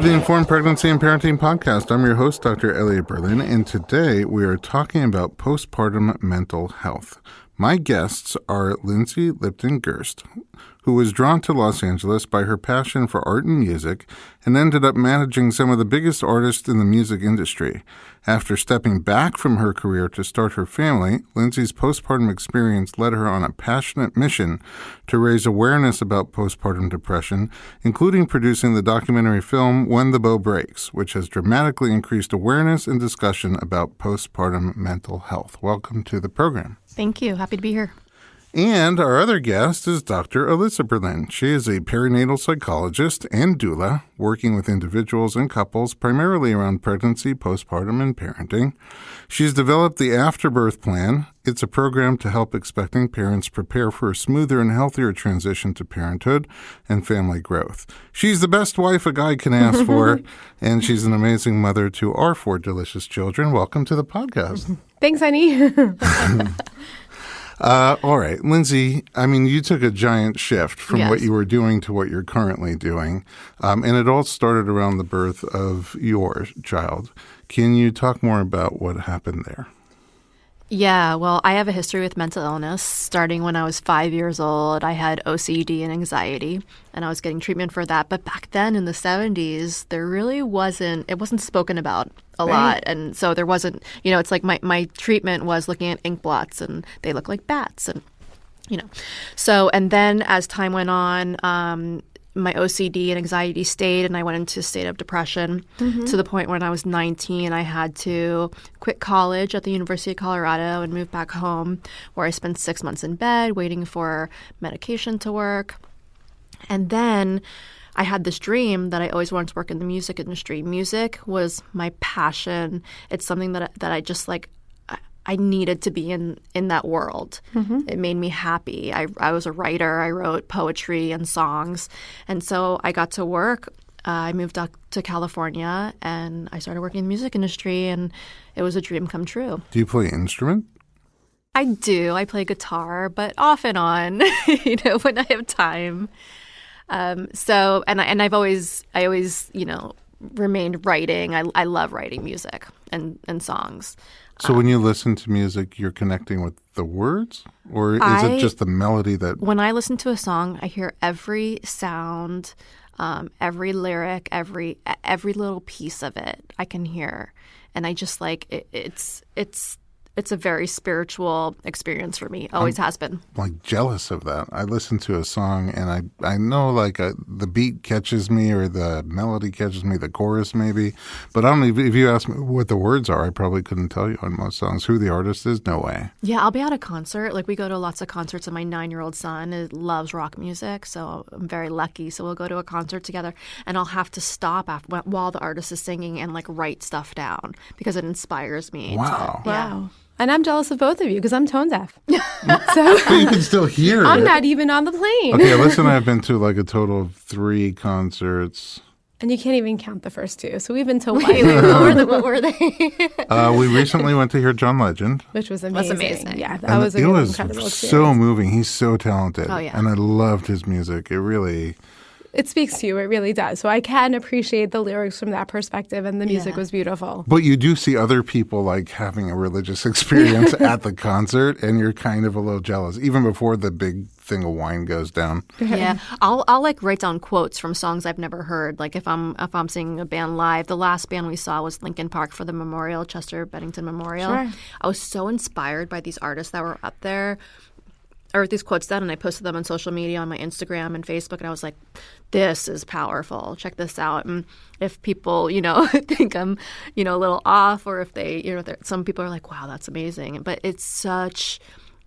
The Informed Pregnancy and Parenting Podcast. I'm your host, Dr. Elliot Berlin, and today we are talking about postpartum mental health. My guests are Lindsay Lipton-Gerst, who was drawn to Los Angeles by her passion for art and music and ended up managing some of the biggest artists in the music industry. After stepping back from her career to start her family, Lindsay's postpartum experience led her on a passionate mission to raise awareness about postpartum depression, including producing the documentary film When the Bow Breaks, which has dramatically increased awareness and discussion about postpartum mental health. Welcome to the program. Thank you. Happy to be here. And our other guest is Dr. Alyssa Berlin. She is a perinatal psychologist and doula, working with individuals and couples primarily around pregnancy, postpartum, and parenting. She's developed the AfterBirth plan. It's a program to help expecting parents prepare for a smoother and healthier transition to parenthood and family growth. She's the best wife a guy can ask for, and she's an amazing mother to our 4 delicious children. Welcome to the podcast. Thanks, honey. All right, Lindsay, I mean, you took a giant shift from what you were doing to what you're currently doing, and it all started around the birth of your child. Can you talk more about what happened there? Yeah, well, I have a history with mental illness. Starting when I was 5 years old, I had OCD and anxiety, and I was getting treatment for that. But back then in the 70s, there really it wasn't spoken about a lot. And so there wasn't, it's like my treatment was looking at ink blots, and they look like bats. And, so, and then as time went on, my OCD and anxiety stayed, and I went into a state of depression to the point when I was 19, I had to quit college at the University of Colorado and move back home, where I spent 6 months in bed waiting for medication to work. And then I had this dream that I always wanted to work in the music industry. Music was my passion. It's something that I just I needed to be in that world. It made me happy. I was a writer. I wrote poetry and songs. And so I got to work. I moved up to California, and I started working in the music industry, and it was a dream come true. Do you play an instrument? I do. I play guitar, but off and on, when I have time. I've always remained writing. I love writing music and songs. So when you listen to music, you're connecting with the words? Or is it just the melody that... When I listen to a song, I hear every sound, every lyric, every little piece of it I can hear. And I just it's a very spiritual experience for me. Always has been. I'm jealous of that. I listen to a song and I know the beat catches me or the melody catches me, the chorus maybe. But I don't know if you ask me what the words are, I probably couldn't tell you on most songs. Who the artist is, no way. Yeah, I'll be at a concert. We go to lots of concerts, and my 9-year-old son loves rock music, so I'm very lucky. So we'll go to a concert together, and I'll have to stop while the artist is singing and write stuff down because it inspires me. Wow. Wow. And I'm jealous of both of you because I'm tone deaf. So but you can still hear I'm it. not even on the plane. Okay, Alyssa and I have been to a total of 3 concerts. And you can't even count the first 2. So we've been to Wait, what were they? We recently went to hear John Legend. Which was amazing. That's amazing. Yeah, that was a really incredible experience. So moving. He's so talented. Oh, yeah. And I loved his music. It speaks to you. It really does. So I can appreciate the lyrics from that perspective, and the music was beautiful. But you do see other people having a religious experience at the concert, and you're kind of a little jealous, even before the big thing of wine goes down. Yeah, I'll write down quotes from songs I've never heard. If I'm seeing a band live, the last band we saw was Linkin Park for the Memorial, Chester Bennington Memorial. Sure. I was so inspired by these artists that were up there. I wrote these quotes down, and I posted them on social media on my Instagram and Facebook, and I was like, this is powerful. Check this out. And if people, think I'm, a little off, or if they, some people are like, wow, that's amazing. But it's such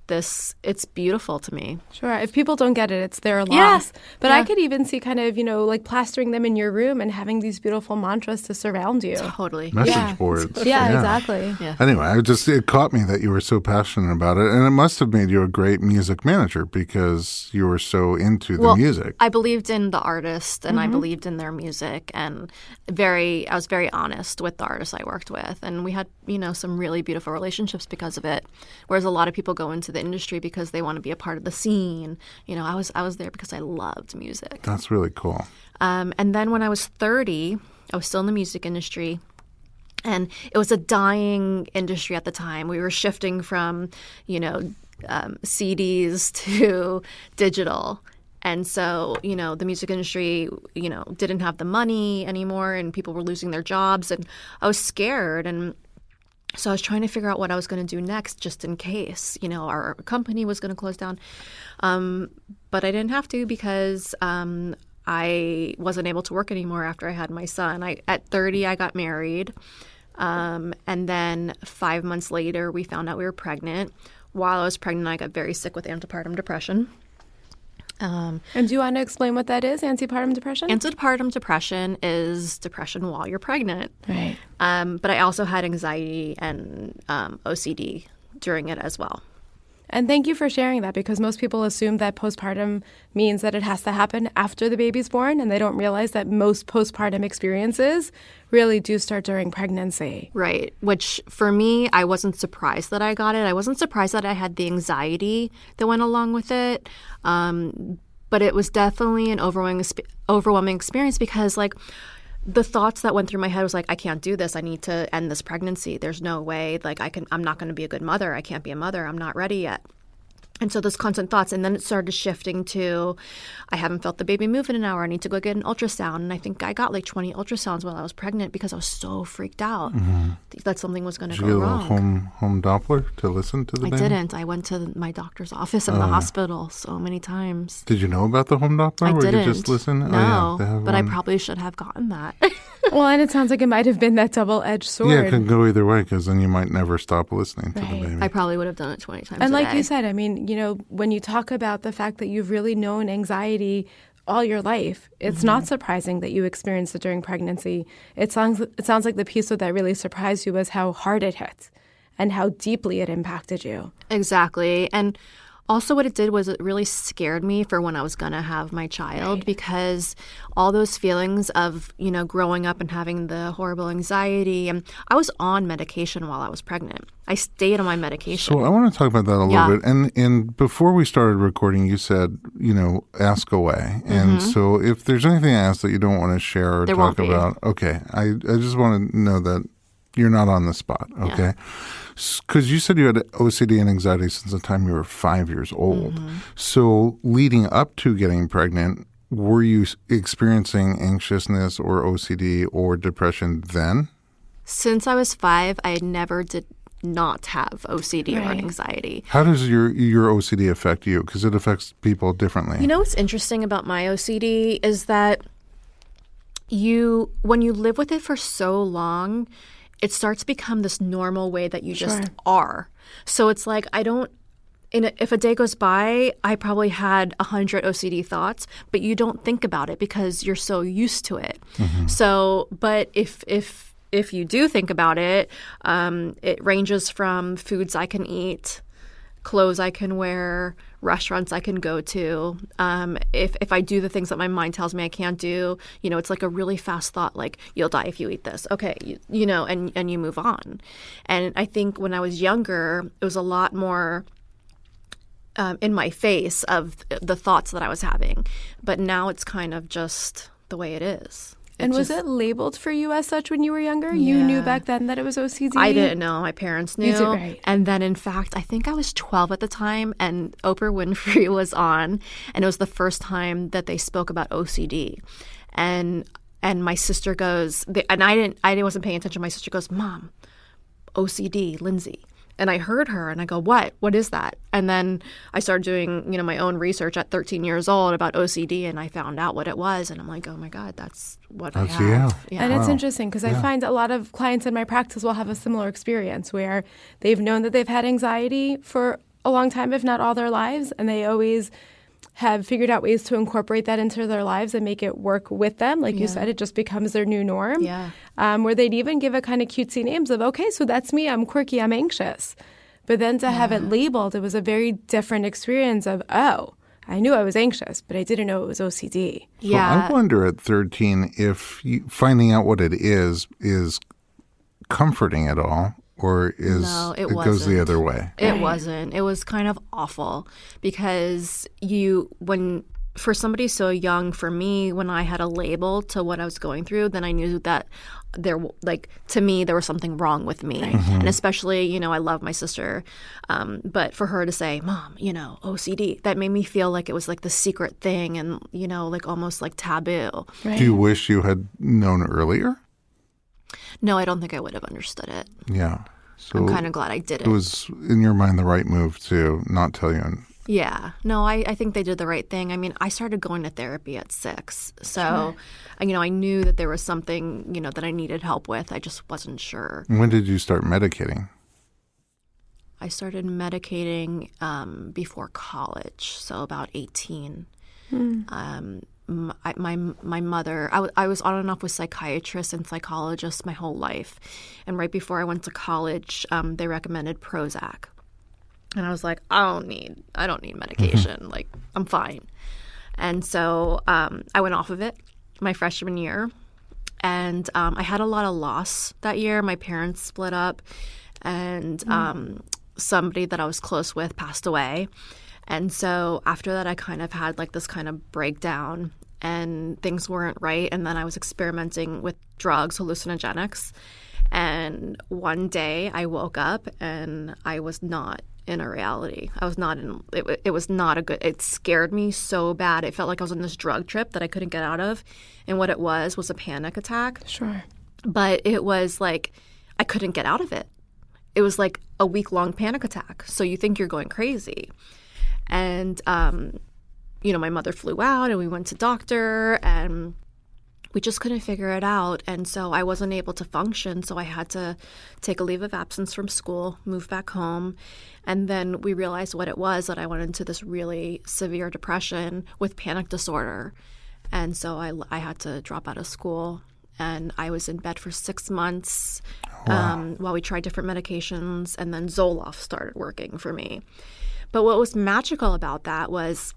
this, it's beautiful to me. Sure. If people don't get it, it's their loss. Yeah. But I could even see kind of, like plastering them in your room and having these beautiful mantras to surround you. Totally. Message boards. Yeah, exactly. Yeah. Anyway, it caught me that you were so passionate about it. And it must have made you a great music manager because you were so into the music. I believed in the artist and I believed in their music, and I was very honest with the artists I worked with. And we had, some really beautiful relationships because of it. Whereas a lot of people go into the industry because they want to be a part of the scene. I was there because I loved music. That's really cool. And then when I was 30, I was still in the music industry. And it was a dying industry at the time. We were shifting from, CDs to digital. And so, the music industry, didn't have the money anymore and people were losing their jobs. And I was scared. And so I was trying to figure out what I was going to do next just in case, our company was going to close down. But I didn't have to because I wasn't able to work anymore after I had my son. At 30, I got married. And then 5 months later, we found out we were pregnant. While I was pregnant, I got very sick with postpartum depression. And do you want to explain what that is, postpartum depression? Postpartum depression is depression while you're pregnant. Right. But I also had anxiety and OCD during it as well. And thank you for sharing that, because most people assume that postpartum means that it has to happen after the baby's born, and they don't realize that most postpartum experiences really do start during pregnancy. Right, which for me, I wasn't surprised that I got it. I wasn't surprised that I had the anxiety that went along with it. But it was definitely an overwhelming experience because, the thoughts that went through my head was I can't do this. I need to end this pregnancy. There's no way. I'm not going to be a good mother. I can't be a mother. I'm not ready yet. And so those constant thoughts. And then it started shifting to, I haven't felt the baby move in an hour. I need to go get an ultrasound. And I think I got 20 ultrasounds while I was pregnant because I was so freaked out that something was going to go wrong. Did you get a home Doppler to listen to the baby? I didn't. I went to my doctor's office in the hospital so many times. Did you know about the home Doppler? I didn't. You just listen? No, but one. I probably should have gotten that. Well, and it sounds like it might have been that double-edged sword. Yeah, it can go either way because then you might never stop listening to the baby. I probably would have done it 20 times and a like day. you said, when you talk about the fact that you've really known anxiety all your life, it's not surprising that you experienced it during pregnancy. It sounds like the piece that really surprised you was how hard it hit and how deeply it impacted you. Exactly. And also what it did was it really scared me for when I was going to have my child because all those feelings of, growing up and having the horrible anxiety. And I was on medication while I was pregnant. I stayed on my medication. So I want to talk about that a little bit. And before we started recording, you said, ask away. And so if there's anything I ask that you don't want to share or talk about, okay, I just want to know that you're not on the spot, okay? Because you said you had OCD and anxiety since the time you were 5 years old. So leading up to getting pregnant, were you experiencing anxiousness or OCD or depression then? Since I was 5, I did not have OCD or anxiety. How does your OCD affect you? Because it affects people differently. What's interesting about my OCD is that when you live with it for so long, it starts to become this normal way that you just are. So it's if a day goes by, I probably had 100 OCD thoughts, but you don't think about it because you're so used to it. So, but if you do think about it, it ranges from foods I can eat, clothes I can wear, restaurants I can go to. If I do the things that my mind tells me I can't do, it's a really fast thought, you'll die if you eat this. Okay, and you move on. And I think when I was younger, it was a lot more in my face of the thoughts that I was having. But now it's kind of just the way it is. And was it labeled for you as such when you were younger? You knew back then that it was OCD? I didn't know. My parents knew. You did, right. And then, in fact, I think I was 12 at the time, and Oprah Winfrey was on, and it was the first time that they spoke about OCD. And my sister goes, and I wasn't paying attention. My sister goes, "Mom, OCD, Lindsay." And I heard her and I go, what? What is that? And then I started doing, my own research at 13 years old about OCD, and I found out what it was. And I'm like, oh my God, that's what I have. Yeah. And it's interesting because I find a lot of clients in my practice will have a similar experience where they've known that they've had anxiety for a long time, if not all their lives. And they always have figured out ways to incorporate that into their lives and make it work with them. Like you said, it just becomes their new norm. Yeah. Where they'd even give it kind of cutesy names of, okay, so that's me. I'm quirky. I'm anxious. But then to have it labeled, it was a very different experience of, oh, I knew I was anxious, but I didn't know it was OCD. Yeah. So I wonder at 13 if finding out what it is comforting at all. Or it goes the other way? It wasn't. It was kind of awful because when for somebody so young, for me, when I had a label to what I was going through, then I knew that to me, there was something wrong with me. Right. And especially, I love my sister. But for her to say, Mom, OCD, that made me feel like it was like the secret thing and, like almost like taboo. Right. Do you wish you had known earlier? No, I don't think I would have understood it. Yeah. So I'm kind of glad I did it. It was, in your mind, the right move to not tell you. Yeah. No, I think they did the right thing. I mean, I started going to therapy at 6. So, I knew that there was something, that I needed help with. I just wasn't sure. When did you start medicating? I started medicating before college, so about 18. My mother, I was on and off with psychiatrists and psychologists my whole life. And right before I went to college, they recommended Prozac. And I was like, I don't need medication. Like, I'm fine. And so I went off of it my freshman year. And I had a lot of loss that year. My parents split up. And somebody that I was close with passed away. And so after that, I kind of had like this kind of breakdown. And things weren't right. And then I was experimenting with drugs, hallucinogenics. And one day I woke up and I was not in a reality. I was not in it was not a good, it scared me so bad. It felt like I was on this drug trip that I couldn't get out of. And what it was a panic attack. Sure. But it was like I couldn't get out of it. It was like a week-long panic attack. So you think you're going crazy. And my mother flew out and we went to doctor and we just couldn't figure it out. And so I wasn't able to function. So I had to take a leave of absence from school, move back home. And then we realized what it was, that I went into this really severe depression with panic disorder. And so I had to drop out of school. And I was in bed for 6 months while we tried different medications. And then Zoloft started working for me. But what was magical about that was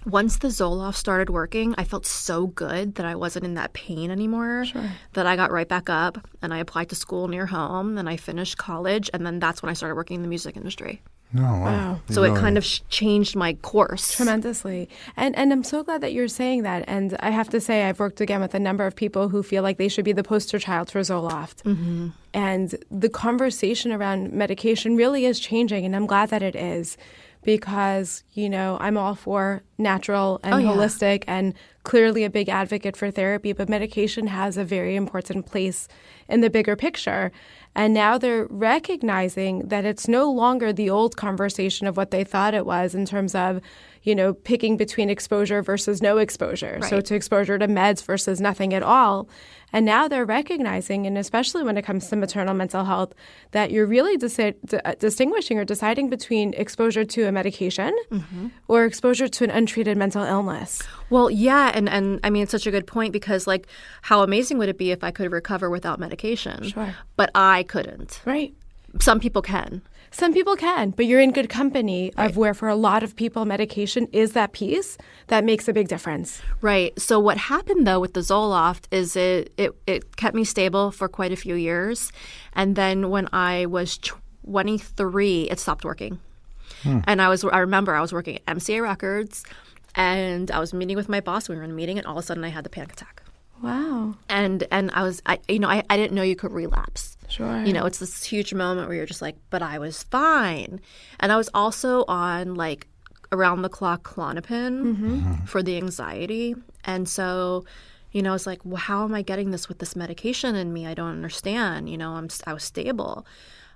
once the Zoloft started working, I felt so good that I wasn't in that pain anymore, that I got right back up and I applied to school near home and I finished college. And then that's when I started working in the music industry. Oh, wow. So it kind of changed my course. Tremendously. And I'm so glad that you're saying that. And I have to say, I've worked again with a number of people who feel like they should be the poster child for Zoloft. Mm-hmm. And the conversation around medication really is changing. And I'm glad that it is. Because, I'm all for natural and holistic and clearly a big advocate for therapy, but medication has a very important place in the bigger picture. And now they're recognizing that it's no longer the old conversation of what they thought it was in terms of, picking between exposure versus no exposure. Right. So to exposure to meds versus nothing at all. And now they're recognizing, and especially when it comes to maternal mental health, that you're really distinguishing or deciding between exposure to a medication or exposure to an untreated mental illness. Well, yeah. And I mean, it's such a good point because, like, how amazing would it be if I could recover without medication? Sure. But I couldn't. Right. Some people can. Some people can, but you're in good company of where for a lot of people medication is that piece that makes a big difference. Right. So what happened, though, with the Zoloft is it kept me stable for quite a few years. And then when I was 23, it stopped working. And I remember I was working at MCA Records and I was meeting with my boss. We were in a meeting and all of a sudden I had the panic attack. Wow. And I didn't know you could relapse. Sure. It's this huge moment where you're just like, but I was fine. And I was also on like around the clock Klonopin for the anxiety. And so, I was like, well, how am I getting this with this medication in me? I don't understand. I was stable.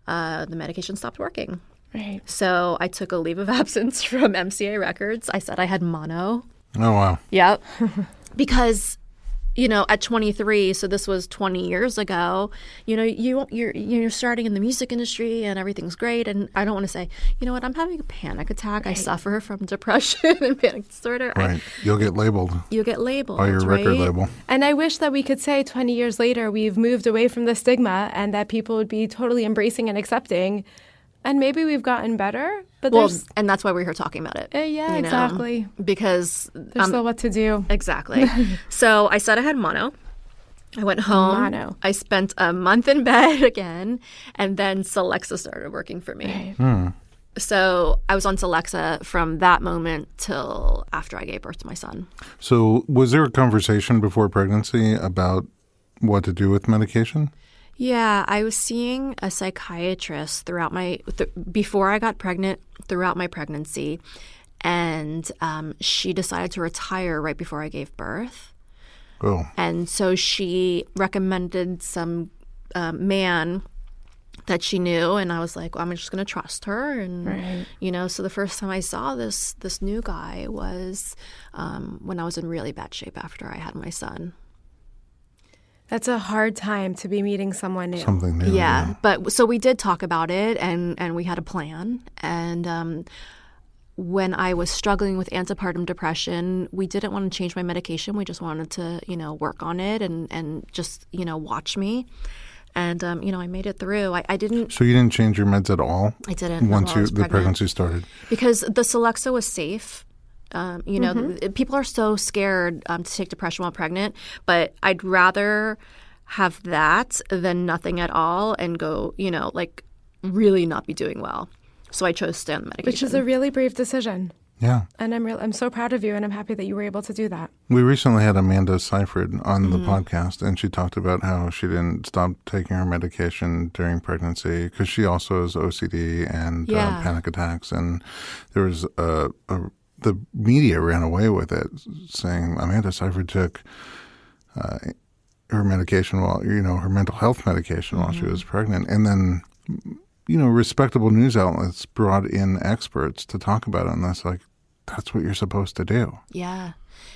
The medication stopped working. Right. So I took a leave of absence from MCA Records. I said I had mono. Oh, wow. Yep. Because at 23, so this was 20 years ago, you're starting in the music industry and everything's great. And I don't want to say, I'm having a panic attack. Right. I suffer from depression and panic disorder. Right. You'll get labeled. By your record label. And I wish that we could say 20 years later, we've moved away from the stigma and that people would be totally embracing and accepting. And maybe we've gotten better, but and that's why we're here talking about it. Exactly. Because there's still what to do. Exactly. So I said I had mono. I went home. Mono. I spent a month in bed again, and then Celexa started working for me. Right. So I was on Celexa from that moment till after I gave birth to my son. So was there a conversation before pregnancy about what to do with medication? Yeah, I was seeing a psychiatrist throughout before I got pregnant, throughout my pregnancy, and she decided to retire right before I gave birth. Oh. And so she recommended some man that she knew, and I was like, well, I'm just going to trust her. And, so the first time I saw this new guy was when I was in really bad shape after I had my son. That's a hard time to be meeting someone new. Something new. Yeah. But so we did talk about it, and we had a plan. And when I was struggling with postpartum depression, we didn't want to change my medication. We just wanted to, work on it and just, watch me. And, I made it through. I didn't. So you didn't change your meds at all? I didn't. Once the pregnancy started? Because the Celexa was safe. People are so scared to take depression while pregnant, but I'd rather have that than nothing at all and go, really not be doing well. So I chose to stay on the medication. Which is a really brave decision. Yeah. And I'm so proud of you, and I'm happy that you were able to do that. We recently had Amanda Seyfried on the podcast, and she talked about how she didn't stop taking her medication during pregnancy because she also has OCD and panic attacks. And there was the media ran away with it, saying Amanda Seyfried took her medication her mental health medication while she was pregnant. And then, respectable news outlets brought in experts to talk about it. And that's what you're supposed to do. Yeah.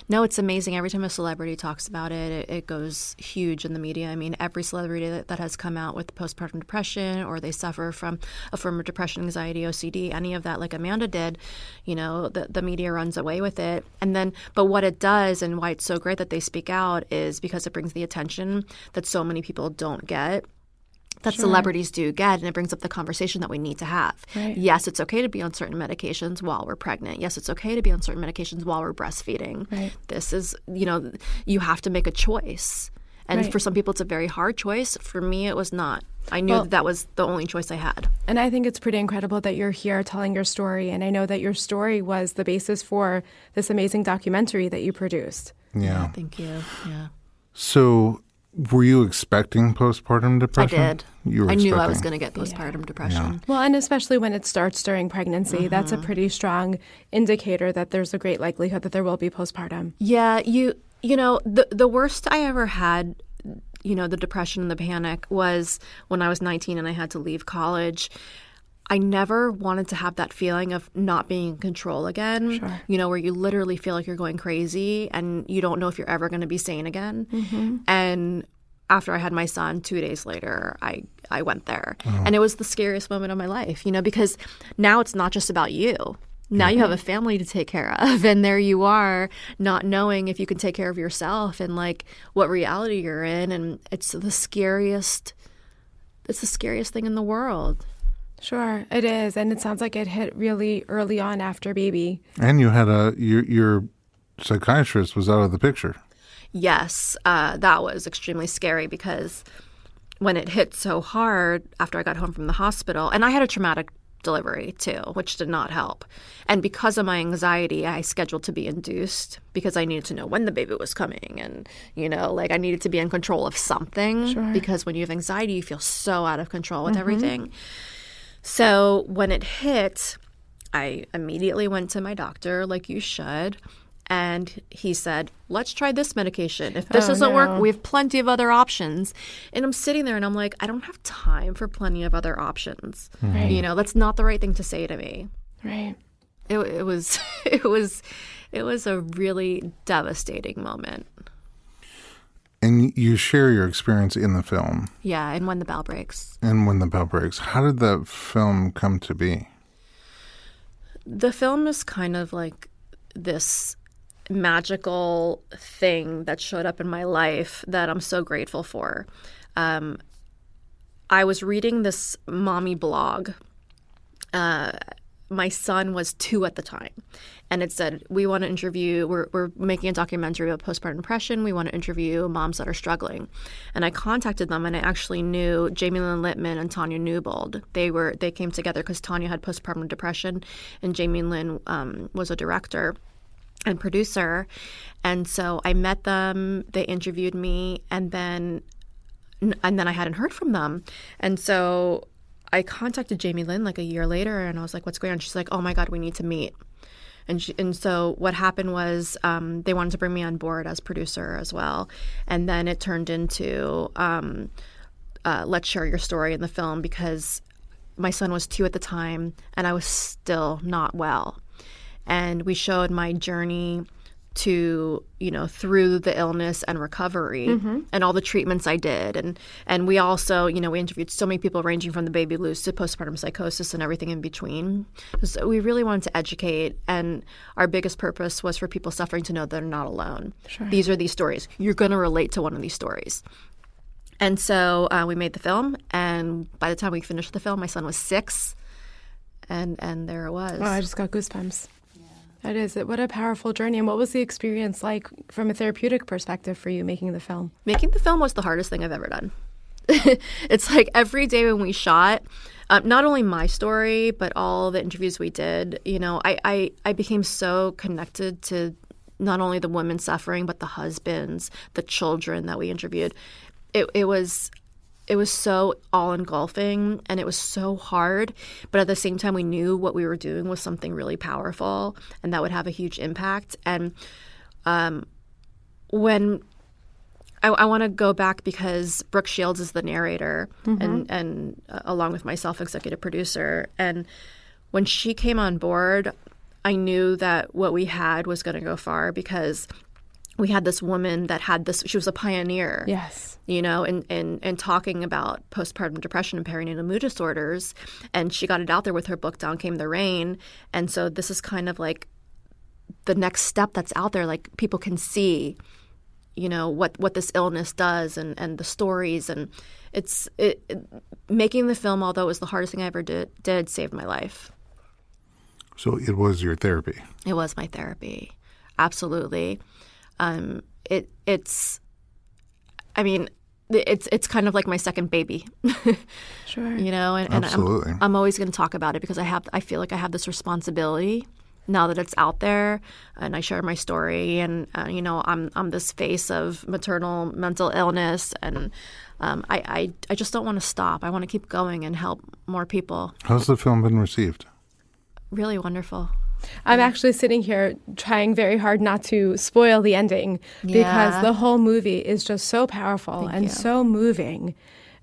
No, it's amazing. Every time a celebrity talks about it, it goes huge in the media. I mean, every celebrity that has come out with postpartum depression or they suffer from a form of depression, anxiety, OCD, any of that, like Amanda did, the media runs away with it. And then, but what it does and why it's so great that they speak out is because it brings the attention that so many people don't get. That celebrities do get, and it brings up the conversation that we need to have. Right. Yes, it's okay to be on certain medications while we're pregnant. Yes, it's okay to be on certain medications while we're breastfeeding. Right. This is, you have to make a choice. And for some people, it's a very hard choice. For me, it was not. I knew that was the only choice I had. And I think it's pretty incredible that you're here telling your story. And I know that your story was the basis for this amazing documentary that you produced. Yeah. Thank you. Yeah. So were you expecting postpartum depression? I did. I knew I was going to get postpartum depression. Yeah. Well, and especially when it starts during pregnancy, that's a pretty strong indicator that there's a great likelihood that there will be postpartum. Yeah, the worst I ever had, the depression and the panic was when I was 19 and I had to leave college. I never wanted to have that feeling of not being in control again, where you literally feel like you're going crazy and you don't know if you're ever going to be sane again. Mm-hmm. And after I had my son, 2 days later, I went there. Oh. And it was the scariest moment of my life, because now it's not just about you. Now you have a family to take care of, and there you are not knowing if you can take care of yourself and what reality you're in. And it's the scariest thing in the world. Sure, it is. And it sounds like it hit really early on after baby. And you had your psychiatrist was out of the picture. Yes, that was extremely scary because when it hit so hard after I got home from the hospital, and I had a traumatic delivery too, which did not help. And because of my anxiety, I scheduled to be induced because I needed to know when the baby was coming. And, I needed to be in control of something because when you have anxiety, you feel so out of control with everything. So when it hit, I immediately went to my doctor, like you should, and he said, let's try this medication. If this doesn't work, we have plenty of other options. And I'm sitting there and I'm like, I don't have time for plenty of other options. Right. That's not the right thing to say to me. Right. It was a really devastating moment. And you share your experience in the film. Yeah, and When the Bell Breaks. How did the film come to be? The film is kind of like this magical thing that showed up in my life that I'm so grateful for. I was reading this mommy blog. my son was 2 at the time. And it said, we want to interview, we're making a documentary about postpartum depression. We want to interview moms that are struggling. And I contacted them, and I actually knew Jamie Lynn Littman and Tanya Newbold. They came together because Tanya had postpartum depression, and Jamie Lynn was a director and producer. And so I met them, they interviewed me, and then I hadn't heard from them. And so I contacted Jamie Lynn like a year later, and I was like, what's going on? She's like, oh my God, we need to meet. And so what happened was they wanted to bring me on board as producer as well. And then it turned into let's share your story in the film, because my son was 2 at the time and I was still not well. And we showed my journey to, through the illness and recovery and all the treatments I did. And we also, we interviewed so many people ranging from the baby blues to postpartum psychosis and everything in between. So we really wanted to educate. And our biggest purpose was for people suffering to know they're not alone. Sure. These are these stories. You're going to relate to one of these stories. And so we made the film. And by the time we finished the film, my son was 6. And there it was. Oh, I just got goosebumps. That is it. What a powerful journey. And what was the experience like from a therapeutic perspective for you making the film? Making the film was the hardest thing I've ever done. It's like every day when we shot, not only my story, but all the interviews we did, I became so connected to not only the women suffering, but the husbands, the children that we interviewed. It was so all-engulfing, and it was so hard. But at the same time, we knew what we were doing was something really powerful and that would have a huge impact. And when I want to go back, because Brooke Shields is the narrator and along with myself, executive producer. And when she came on board, I knew that what we had was going to go far, because we had this woman that had this, she was a pioneer. Yes. And talking about postpartum depression and perinatal mood disorders. And she got it out there with her book, Down Came the Rain. And so this is kind of like the next step that's out there. Like, people can see, what this illness does and the stories. And making the film, although it was the hardest thing I ever did saved my life. So it was your therapy. It was my therapy. Absolutely. It's kind of like my second baby. Sure. And Absolutely. I'm always going to talk about it, because I feel like I have this responsibility now that it's out there, and I share my story, and I'm this face of maternal mental illness, and I just don't want to stop. I want to keep going and help more people. How's the film been received? Really wonderful. I'm actually sitting here trying very hard not to spoil the ending, because the whole movie is just so powerful and so moving,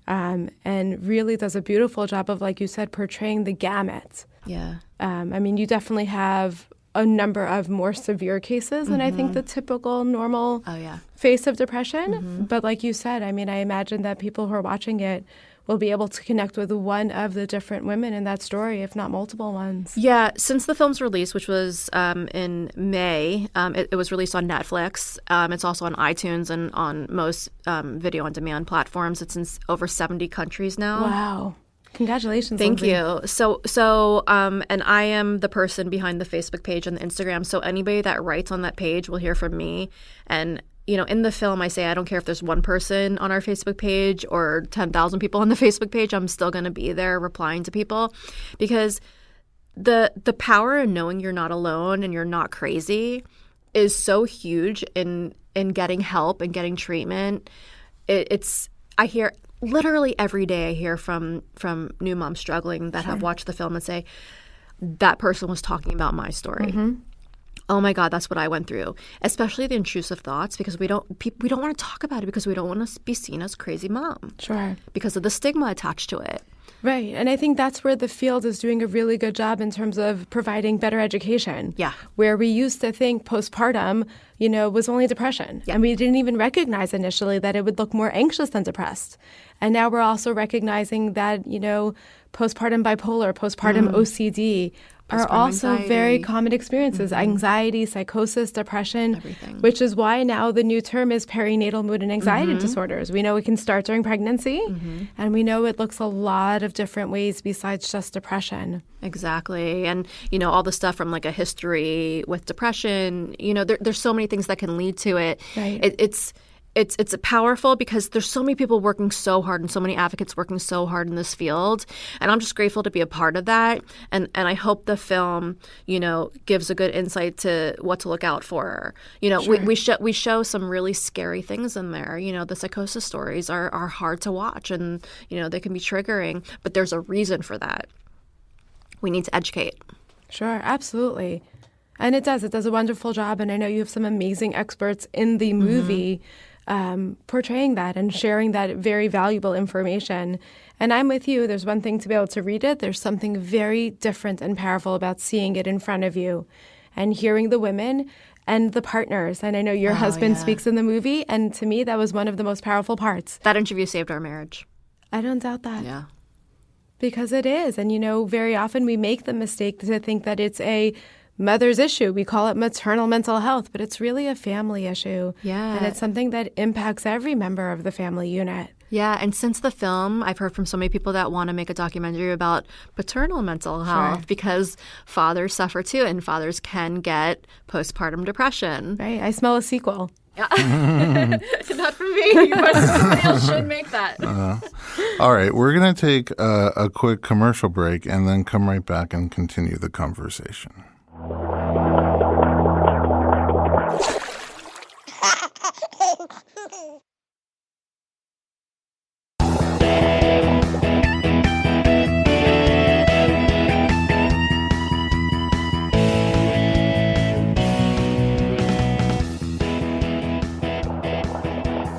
and really does a beautiful job of, like you said, portraying the gamut. Yeah. You definitely have a number of more severe cases than I think the typical normal face of depression. But like you said, I imagine that people who are watching it will be able to connect with one of the different women in that story, if not multiple ones. Yeah, since the film's release, which was in May, it was released on Netflix. It's also on iTunes and on most video-on-demand platforms. It's in over 70 countries now. Wow. Congratulations. Thank Lindsay. you. So, and I am the person behind the Facebook page and the Instagram. So anybody that writes on that page will hear from me. And in the film, I say I don't care if there's one person on our Facebook page or 10,000 people on the Facebook page. I'm still going to be there replying to people, because the power in knowing you're not alone and you're not crazy is so huge in getting help and getting treatment. I hear literally every day, I hear from new moms struggling that have watched the film and say, that person was talking about my story. Oh my God, that's what I went through. Especially the intrusive thoughts, because we don't want to talk about it, because we don't want to be seen as crazy mom. Sure. Because of the stigma attached to it. Right. And I think that's where the field is doing a really good job in terms of providing better education. Yeah. Where we used to think postpartum, was only depression. Yeah. And we didn't even recognize initially that it would look more anxious than depressed. And now we're also recognizing that, postpartum bipolar, postpartum OCD are also very common experiences. Anxiety, psychosis, depression, everything. Which is why now the new term is perinatal mood and anxiety disorders. We know it can start during pregnancy, and we know it looks a lot of different ways besides just depression. Exactly. And, all the stuff from like a history with depression, there's so many things that can lead to it. Right. It's powerful because there's so many people working so hard and so many advocates working so hard in this field. And I'm just grateful to be a part of that. And I hope the film, gives a good insight to what to look out for. Sure. We show some really scary things in there. The psychosis stories are hard to watch and, they can be triggering. But there's a reason for that. We need to educate. Sure, absolutely. And it does a wonderful job. And I know you have some amazing experts in the movie portraying that and sharing that very valuable information. And I'm with you. There's one thing to be able to read it. There's something very different and powerful about seeing it in front of you and hearing the women and the partners. And I know your husband speaks in the movie. And to me, that was one of the most powerful parts. That interview saved our marriage. I don't doubt that. Yeah. Because it is. And, very often we make the mistake to think that it's a mother's issue. We call it maternal mental health, but it's really a family issue. Yeah. And it's something that impacts every member of the family unit. Yeah, and since the film, I've heard from so many people that want to make a documentary about paternal mental health because fathers suffer too, and fathers can get postpartum depression. Right. I smell a sequel. Yeah. Not from me, but somebody else should make that. All right, we're going to take a quick commercial break and then come right back and continue the conversation.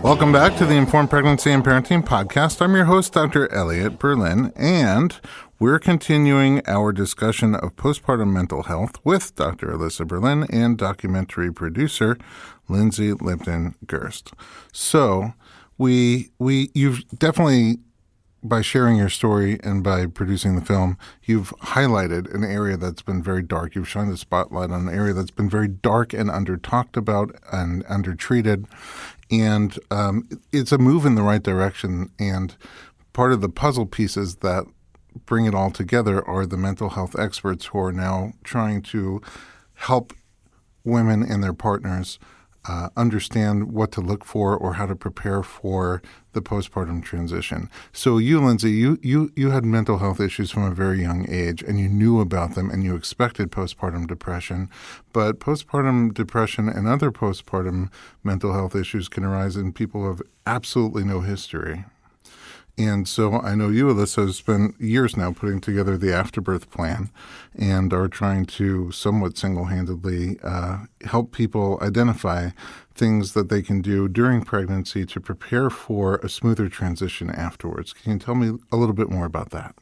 Welcome back to the Informed Pregnancy and Parenting Podcast. I'm your host, Dr. Elliot Berlin, and we're continuing our discussion of postpartum mental health with Dr. Alyssa Berlin and documentary producer Lindsay Lipton-Gerst. So you've definitely, by sharing your story and by producing the film, you've highlighted an area that's been very dark. You've shined the spotlight on an area that's been very dark and under-talked about and under-treated. And it's a move in the right direction. And part of the puzzle pieces that bring it all together are the mental health experts who are now trying to help women and their partners understand what to look for or how to prepare for the postpartum transition. So you, Lindsay, you had mental health issues from a very young age, and you knew about them, and you expected postpartum depression. But postpartum depression and other postpartum mental health issues can arise in people who have absolutely no history. And so I know you, Alyssa, have spent years now putting together the AfterBirth plan and are trying to somewhat single-handedly help people identify things that they can do during pregnancy to prepare for a smoother transition afterwards. Can you tell me a little bit more about that?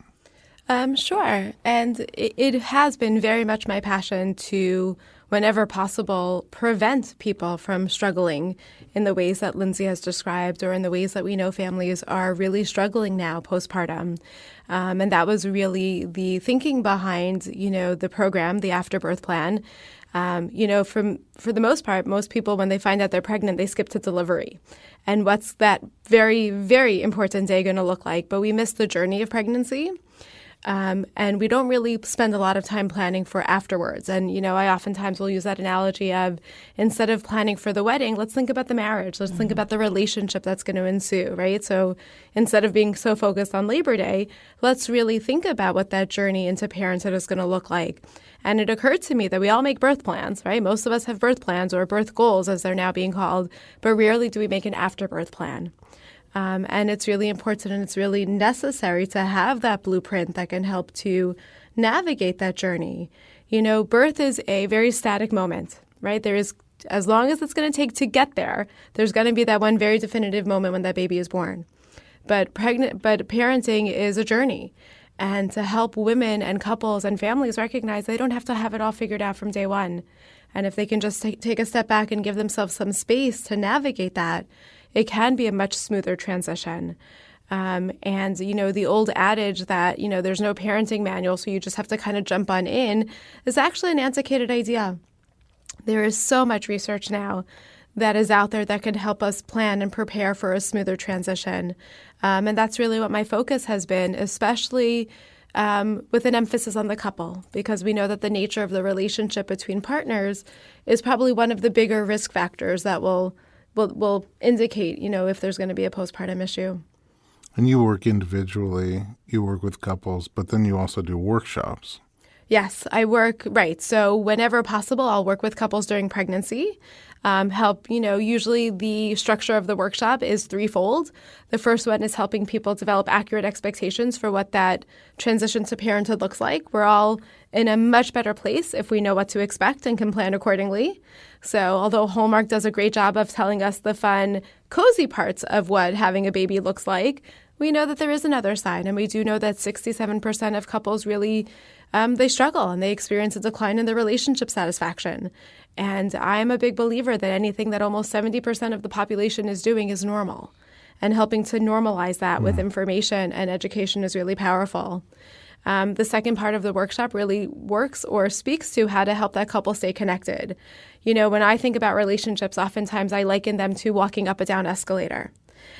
Sure. And it has been very much my passion to, whenever possible, prevent people from struggling in the ways that Lindsay has described or in the ways that we know families are really struggling now postpartum. And that was really the thinking behind, the program, the AfterBirth plan. For the most part, most people, when they find out they're pregnant, they skip to delivery. And what's that very, very important day going to look like? But we miss the journey of pregnancy. And we don't really spend a lot of time planning for afterwards. And, I oftentimes will use that analogy of instead of planning for the wedding, let's think about the marriage. Let's think about the relationship that's going to ensue, right? So instead of being so focused on Labor Day, let's really think about what that journey into parenthood is going to look like. And it occurred to me that we all make birth plans, right? Most of us have birth plans or birth goals, as they're now being called, but rarely do we make an afterbirth plan. And it's really important and it's really necessary to have that blueprint that can help to navigate that journey. Birth is a very static moment, right? There is, as long as it's going to take to get there, there's going to be that one very definitive moment when that baby is born. But parenting is a journey. And to help women and couples and families recognize they don't have to have it all figured out from day one. And if they can just take a step back and give themselves some space to navigate that, it can be a much smoother transition. And, the old adage that, there's no parenting manual, so you just have to kind of jump on in is actually an antiquated idea. There is so much research now that is out there that can help us plan and prepare for a smoother transition. And that's really what my focus has been, especially with an emphasis on the couple, because we know that the nature of the relationship between partners is probably one of the bigger risk factors that will indicate, if there's going to be a postpartum issue. And you work individually, you work with couples, but then you also do workshops. Yes, I work, right. So whenever possible, I'll work with couples during pregnancy, help, usually the structure of the workshop is threefold. The first one is helping people develop accurate expectations for what that transition to parenthood looks like. We're all in a much better place if we know what to expect and can plan accordingly. So although Hallmark does a great job of telling us the fun, cozy parts of what having a baby looks like, we know that there is another side. And we do know that 67% of couples really they struggle and they experience a decline in their relationship satisfaction. And I'm a big believer that anything that almost 70% of the population is doing is normal. And helping to normalize that with information and education is really powerful. The second part of the workshop really works or speaks to how to help that couple stay connected. When I think about relationships, oftentimes I liken them to walking up a down escalator.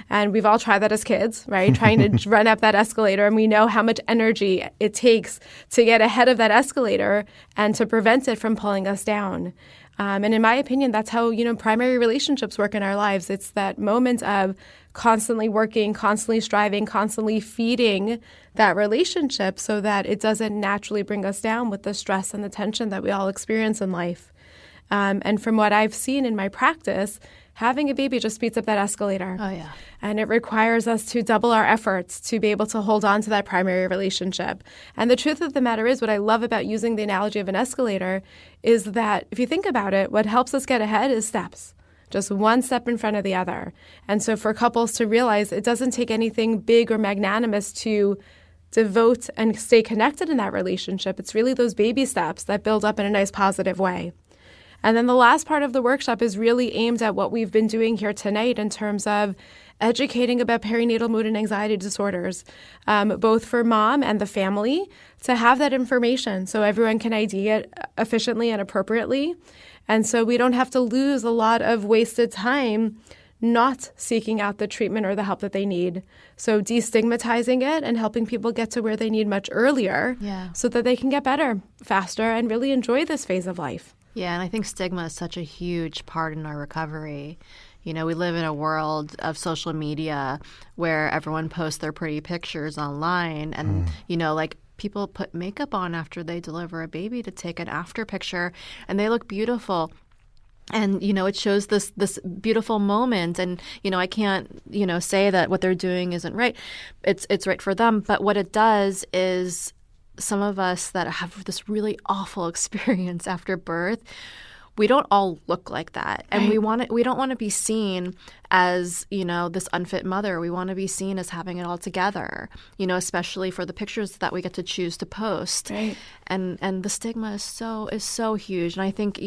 And we've all tried that as kids, right? Trying to run up that escalator. And we know how much energy it takes to get ahead of that escalator and to prevent it from pulling us down. And in my opinion, that's how, primary relationships work in our lives. It's that moment of constantly working, constantly striving, constantly feeding that relationship so that it doesn't naturally bring us down with the stress and the tension that we all experience in life. And from what I've seen in my practice, having a baby just speeds up that escalator. Oh, yeah. And it requires us to double our efforts to be able to hold on to that primary relationship. And the truth of the matter is, what I love about using the analogy of an escalator is that if you think about it, what helps us get ahead is steps. Just one step in front of the other. And so for couples to realize it doesn't take anything big or magnanimous to devote and stay connected in that relationship. It's really those baby steps that build up in a nice positive way. And then the last part of the workshop is really aimed at what we've been doing here tonight in terms of educating about perinatal mood and anxiety disorders, both for mom and the family, to have that information so everyone can ID it efficiently and appropriately. And so we don't have to lose a lot of wasted time not seeking out the treatment or the help that they need. So destigmatizing it and helping people get to where they need much earlier so that they can get better faster and really enjoy this phase of life. Yeah, and I think stigma is such a huge part in our recovery. We live in a world of social media where everyone posts their pretty pictures online and, people put makeup on after they deliver a baby to take an after picture and they look beautiful. And, it shows this beautiful moment. And, I can't, say that what they're doing isn't right. It's right for them. But what it does is some of us that have this really awful experience after birth, we don't all look like that. And we don't want to be seen as, this unfit mother. We want to be seen as having it all together, especially for the pictures that we get to choose to post. Right. And the stigma is so huge. And I think,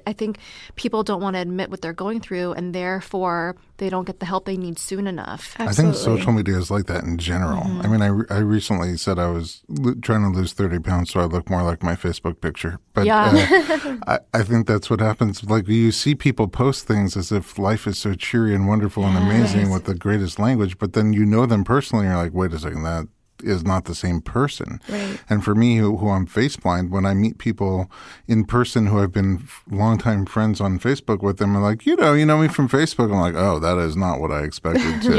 I think people don't want to admit what they're going through, and therefore they don't get the help they need soon enough. Absolutely. I think social media is like that in general. Mm-hmm. I mean, I recently said I was trying to lose 30 pounds so I look more like my Facebook picture. But I think that's what happens. Like, you see people post things as if life is so cheery and wonderful and amazing with the greatest language, but then you know them personally and you're like, wait a second, that is not the same person. Right. And for me, who I'm face blind, when I meet people in person who have been longtime friends on Facebook with them, I'm like, you know me from Facebook. I'm like, oh, that is not what I expected to see.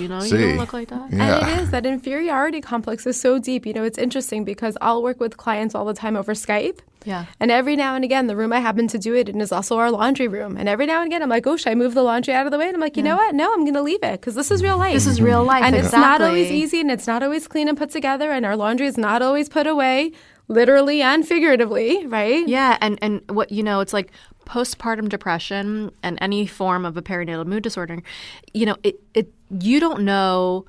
You don't look like that. Yeah. And it is. That inferiority complex is so deep. It's interesting because I'll work with clients all the time over Skype. Yeah. And every now and again, the room I happen to do it in is also our laundry room. And every now and again, I'm like, oh, should I move the laundry out of the way? And I'm like, you know what? No, I'm going to leave it because this is real life. This is real life. And exactly. It's not always easy and it's not always clean and put together. And our laundry is not always put away, literally and figuratively, right? Yeah. And what, it's like postpartum depression and any form of a perinatal mood disorder, you don't know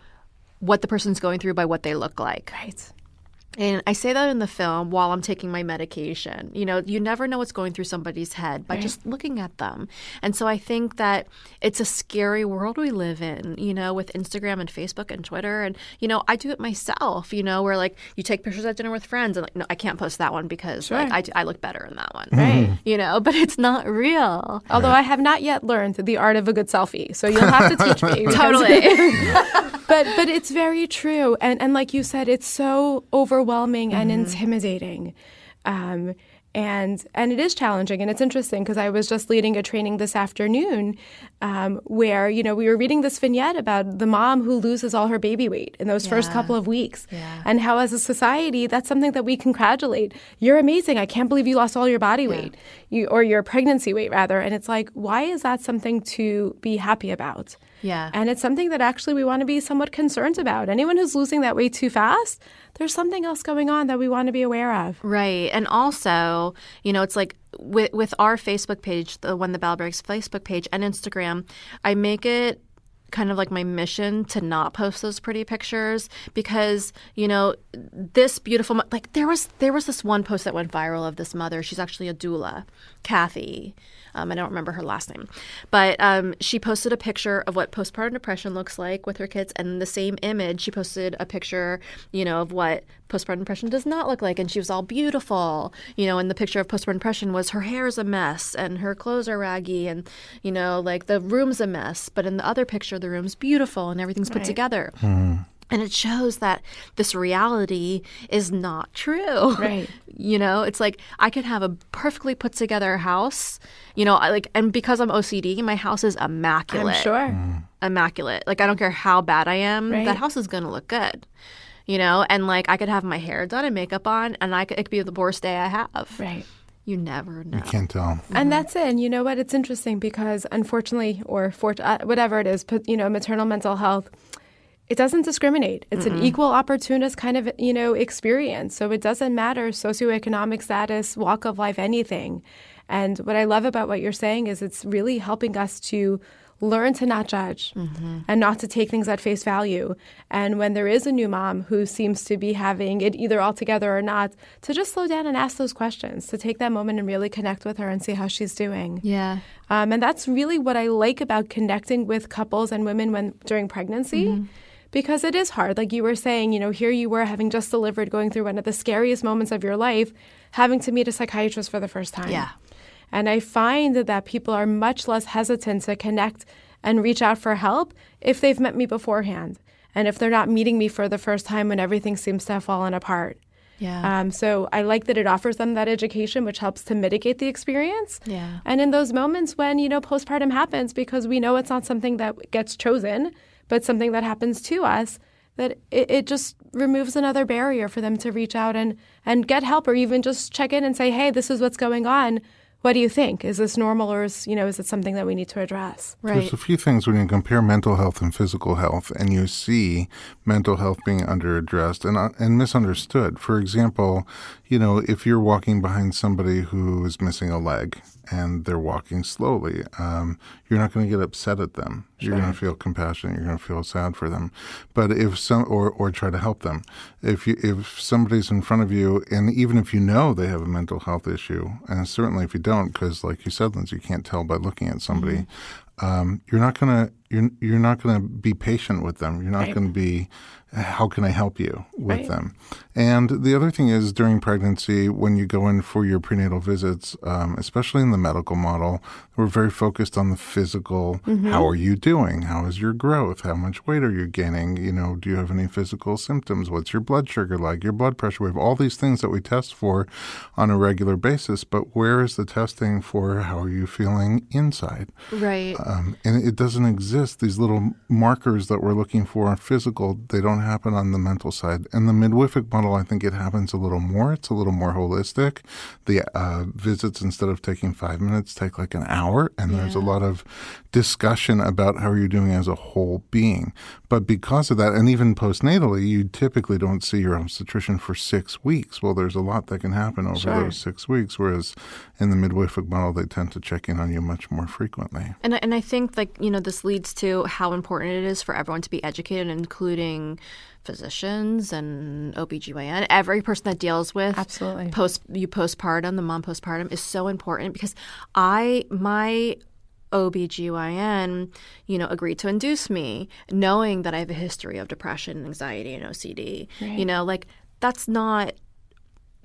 what the person's going through by what they look like. Right. And I say that in the film while I'm taking my medication. You know, you never know what's going through somebody's head by just looking at them. And so I think that it's a scary world we live in, you know, with Instagram and Facebook and Twitter. And, you know, I do it myself, you know, where like you take pictures at dinner with friends and like, no, I can't post that one because like, I look better in that one. Right. You know, but it's not real. Although I have not yet learned the art of a good selfie. So you'll have to teach me. Totally. But it's very true. And like you said, it's so overwhelming and intimidating. And it is challenging. And it's interesting because I was just leading a training this afternoon where, you know, we were reading this vignette about the mom who loses all her baby weight in those first couple of weeks. Yeah. And how as a society, that's something that we congratulate. You're amazing. I can't believe you lost all your body weight or your pregnancy weight, rather. And it's like, why is that something to be happy about? Yeah. And it's something that actually we want to be somewhat concerned about. Anyone who's losing that weight too fast, there's something else going on that we want to be aware of. Right. And also, you know, it's like with our Facebook page, the When the Bell Breaks Facebook page and Instagram, I make it kind of like my mission to not post those pretty pictures because, you know, this beautiful, like there was this one post that went viral of this mother. She's actually a doula, Kathy. I don't remember her last name, but she posted a picture of what postpartum depression looks like with her kids, and in the same image, she posted a picture, you know, of what postpartum depression does not look like, and she was all beautiful, you know, and the picture of postpartum depression was her hair's a mess and her clothes are raggy, and you know, like the room's a mess, but in the other picture, the room's beautiful and everything's put together. And it shows that this reality is not true. Right. You know, it's like I could have a perfectly put together house, you know, and because I'm OCD, my house is immaculate. I'm sure. Immaculate. Like, I don't care how bad I am, that house is going to look good. You know, and like I could have my hair done and makeup on, and it could be the worst day I have. Right. You never know. You can't tell. And that's it. And you know what? It's interesting because unfortunately, or whatever it is, you know, maternal mental health, it doesn't discriminate. It's an equal opportunist kind of, you know, experience. So it doesn't matter socioeconomic status, walk of life, anything. And what I love about what you're saying is it's really helping us to learn to not judge and not to take things at face value. And when there is a new mom who seems to be having it either all together or not, to just slow down and ask those questions, to take that moment and really connect with her and see how she's doing. Yeah. And that's really what I like about connecting with couples and women during pregnancy. Because it is hard. Like you were saying, you know, here you were having just delivered, going through one of the scariest moments of your life, having to meet a psychiatrist for the first time. Yeah. And I find that people are much less hesitant to connect and reach out for help if they've met me beforehand. And if they're not meeting me for the first time when everything seems to have fallen apart. Yeah. So I like that it offers them that education, which helps to mitigate the experience. Yeah. And in those moments when, you know, postpartum happens, because we know it's not something that gets chosen, but something that happens to us, that it just removes another barrier for them to reach out and get help, or even just check in and say, hey, this is what's going on. What do you think? Is this normal, or is it something that we need to address? Right. There's a few things when you compare mental health and physical health, and you see mental health being underaddressed and misunderstood. For example, you know, if you're walking behind somebody who is missing a leg and they're walking slowly, you're not going to get upset at them. You're going to feel compassionate. You're going to feel sad for them. But if or try to help them. If somebody's in front of you, and even if you know they have a mental health issue, and certainly if you don't, because like you said, Lindsay, you can't tell by looking at somebody. You're not gonna be patient with them. You're not going to be, how can I help you with them? And the other thing is, during pregnancy, when you go in for your prenatal visits, especially in the medical model, we're very focused on the physical. How are you doing? How is your growth? How much weight are you gaining? You know, do you have any physical symptoms? What's your blood sugar like? Your blood pressure? We have all these things that we test for on a regular basis, but where is the testing for how are you feeling inside? Right. And it doesn't exist. These little markers that we're looking for are physical. They don't happen on the mental side. And the midwific model, I think it happens a little more. It's a little more holistic. The visits, instead of taking 5 minutes, take like an hour. And there's a lot of discussion about how are you doing as a whole being. But because of that, and even postnatally, you typically don't see your obstetrician for 6 weeks. Well, there's a lot that can happen over those 6 weeks, whereas in the midwific model, they tend to check in on you much more frequently. And I think, like, you know, this leads points to how important it is for everyone to be educated, including physicians and OBGYN. Every person that deals with Absolutely. postpartum, the mom postpartum, is so important because my OBGYN, agreed to induce me, knowing that I have a history of depression, anxiety, and OCD. Right. That's not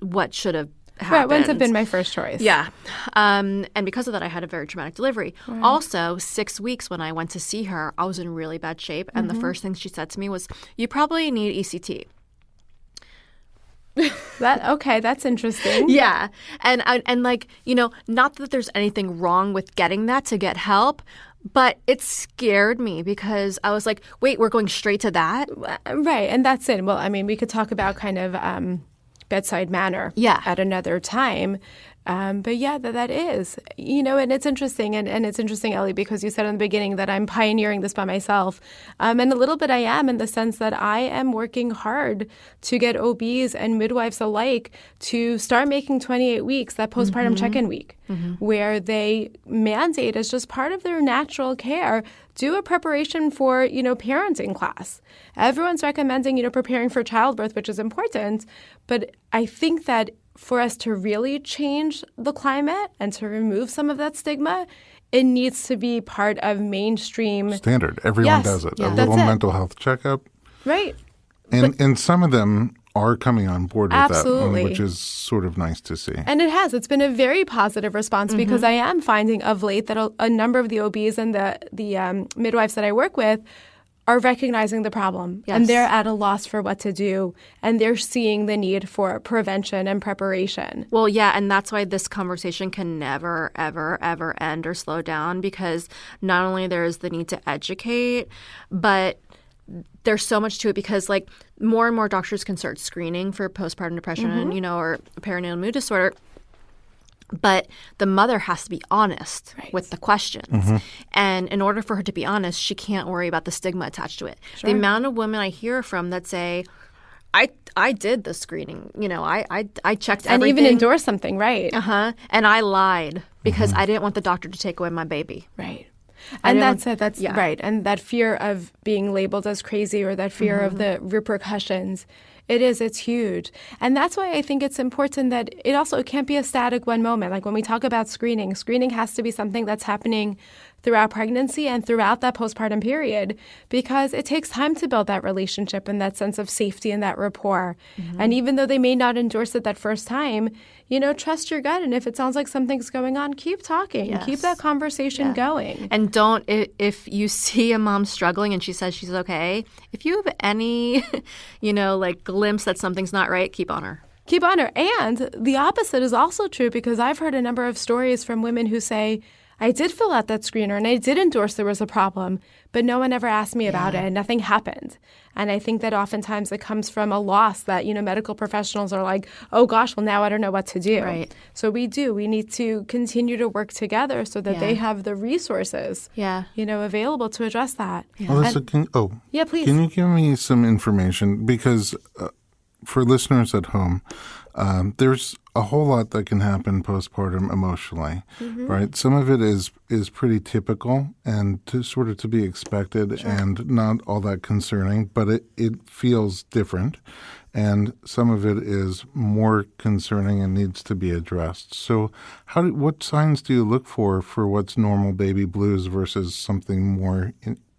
what should have happened. Right, wouldn't have been my first choice. Yeah. And because of that, I had a very traumatic delivery. Right. Also, 6 weeks when I went to see her, I was in really bad shape. And the first thing she said to me was, you probably need ECT. That's interesting. Yeah. And not that there's anything wrong with getting that to get help, but it scared me because I was like, wait, we're going straight to that? Right. And that's it. Well, I mean, we could talk about kind of bedside manner at another time. But yeah, that is, and it's interesting. And it's interesting, Ellie, because you said in the beginning that I'm pioneering this by myself. And a little bit I am, in the sense that I am working hard to get OBs and midwives alike to start making 28 weeks, that postpartum check-in week, where they mandate as just part of their natural care, do a preparation for, parenting class. Everyone's recommending, preparing for childbirth, which is important. But I think that for us to really change the climate and to remove some of that stigma, it needs to be part of mainstream standard. Everyone does it. A little mental health checkup. Right. And some of them are coming on board with absolutely. that, which is sort of nice to see. And it's been a very positive response because I am finding of late that a number of the OBs and the midwives that I work with are recognizing the problem, and they're at a loss for what to do, and they're seeing the need for prevention and preparation. Well, yeah, and that's why this conversation can never, ever, ever end or slow down, because not only there is the need to educate, but there's so much to it, because more and more doctors can start screening for postpartum depression, or perinatal mood disorder. But the mother has to be honest with the questions. And in order for her to be honest, she can't worry about the stigma attached to it. Sure. The amount of women I hear from that say, I did the screening. I checked everything. And even endorse something, right? And I lied because I didn't want the doctor to take away my baby. Right. And that's it. That's right. And that fear of being labeled as crazy, or that fear of the repercussions, it's huge. And that's why I think it's important that it can't be a static one moment. Like when we talk about screening has to be something that's happening throughout pregnancy and throughout that postpartum period, because it takes time to build that relationship and that sense of safety and that rapport. And even though they may not endorse it that first time, trust your gut. And if it sounds like something's going on, keep talking. Keep that conversation going. And don't, if you see a mom struggling and she says she's okay, if you have any, glimpse that something's not right, keep on her. Keep on her. And the opposite is also true, because I've heard a number of stories from women who say, I did fill out that screener and I did endorse there was a problem, but no one ever asked me about it and nothing happened. And I think that oftentimes it comes from a loss that, medical professionals are like, oh gosh, well now I don't know what to do. Right. So we need to continue to work together so that they have the resources, available to address that. Alyssa, yeah, please. Can you give me some information? Because for listeners at home, there's a whole lot that can happen postpartum emotionally, right? Some of it is pretty typical and to be expected and not all that concerning, but it feels different. And some of it is more concerning and needs to be addressed. So what signs do you look for what's normal baby blues versus something more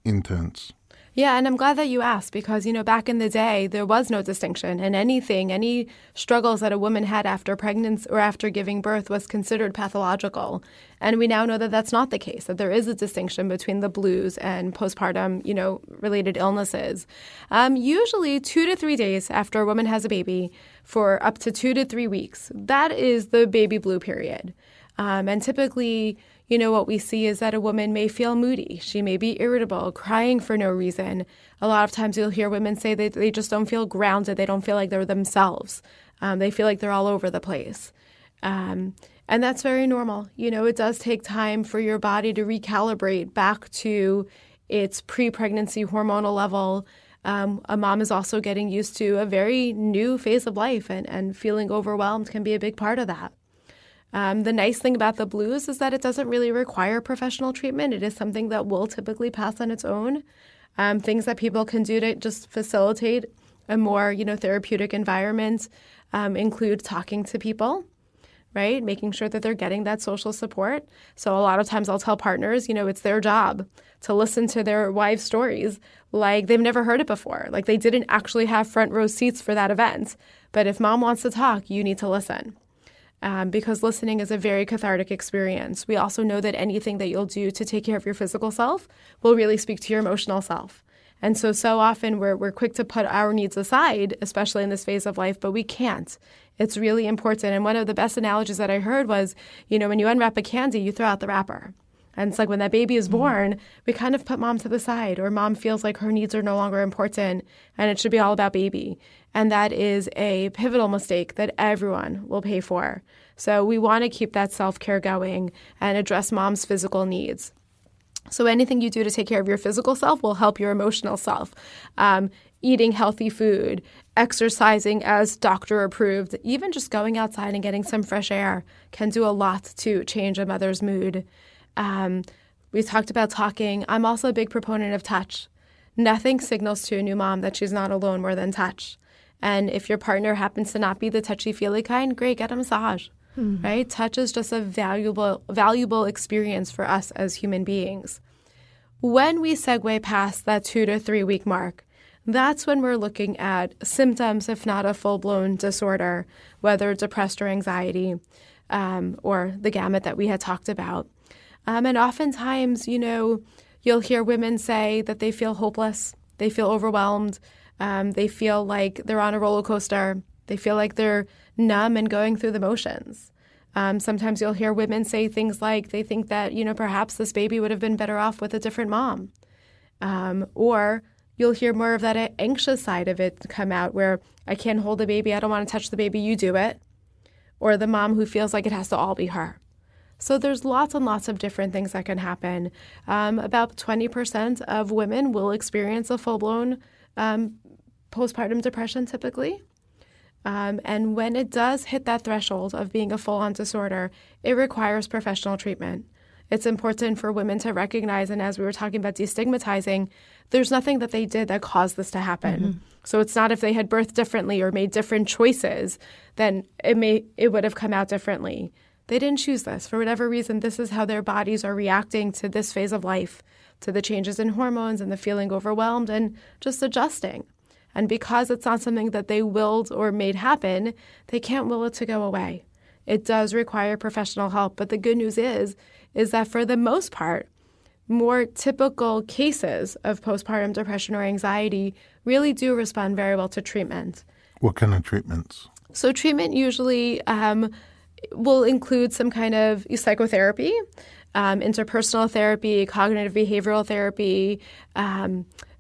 intense? Yeah, and I'm glad that you asked, because, back in the day, there was no distinction, and any struggles that a woman had after pregnancy or after giving birth was considered pathological. And we now know that that's not the case, that there is a distinction between the blues and postpartum, related illnesses. Usually 2 to 3 days after a woman has a baby, for up to 2 to 3 weeks, that is the baby blue period. And typically, what we see is that a woman may feel moody. She may be irritable, crying for no reason. A lot of times you'll hear women say they just don't feel grounded. They don't feel like they're themselves. They feel like they're all over the place. And that's very normal. It does take time for your body to recalibrate back to its pre-pregnancy hormonal level. A mom is also getting used to a very new phase of life, and feeling overwhelmed can be a big part of that. The nice thing about the blues is that it doesn't really require professional treatment. It is something that will typically pass on its own. Things that people can do to just facilitate a more, therapeutic environment include talking to people, right? Making sure that they're getting that social support. So a lot of times I'll tell partners, it's their job to listen to their wives' stories like they've never heard it before. Like they didn't actually have front row seats for that event. But if mom wants to talk, you need to listen. Because listening is a very cathartic experience. We also know that anything that you'll do to take care of your physical self will really speak to your emotional self. And so often we're quick to put our needs aside, especially in this phase of life, but we can't. It's really important. And one of the best analogies that I heard was, when you unwrap a candy, you throw out the wrapper. And it's like when that baby is born, we kind of put mom to the side, or mom feels like her needs are no longer important and it should be all about baby. And that is a pivotal mistake that everyone will pay for. So we want to keep that self-care going and address mom's physical needs. So anything you do to take care of your physical self will help your emotional self. Eating healthy food, exercising as doctor approved, even just going outside and getting some fresh air can do a lot to change a mother's mood. We talked about talking. I'm also a big proponent of touch. Nothing signals to a new mom that she's not alone more than touch. And if your partner happens to not be the touchy-feely kind, great, get a massage, right? Touch is just a valuable experience for us as human beings. When we segue past that 2 to 3 week mark, that's when we're looking at symptoms, if not a full-blown disorder, whether depressed or anxiety, or the gamut that we had talked about. And oftentimes, you'll hear women say that they feel hopeless, they feel overwhelmed, they feel like they're on a roller coaster, they feel like they're numb and going through the motions. Sometimes you'll hear women say things like they think that, perhaps this baby would have been better off with a different mom. Or you'll hear more of that anxious side of it come out where I can't hold the baby, I don't want to touch the baby, you do it. Or the mom who feels like it has to all be her. So there's lots and lots of different things that can happen. About 20% of women will experience a full-blown postpartum depression typically. And when it does hit that threshold of being a full-on disorder, it requires professional treatment. It's important for women to recognize, and as we were talking about destigmatizing, there's nothing that they did that caused this to happen. So it's not if they had birthed differently or made different choices, then it would have come out differently. They didn't choose this. For whatever reason, this is how their bodies are reacting to this phase of life, to the changes in hormones and the feeling overwhelmed and just adjusting. And because it's not something that they willed or made happen, they can't will it to go away. It does require professional help. But the good news is that for the most part, more typical cases of postpartum depression or anxiety really do respond very well to treatment. What kind of treatments? So treatment usually will include some kind of psychotherapy, interpersonal therapy, cognitive behavioral therapy,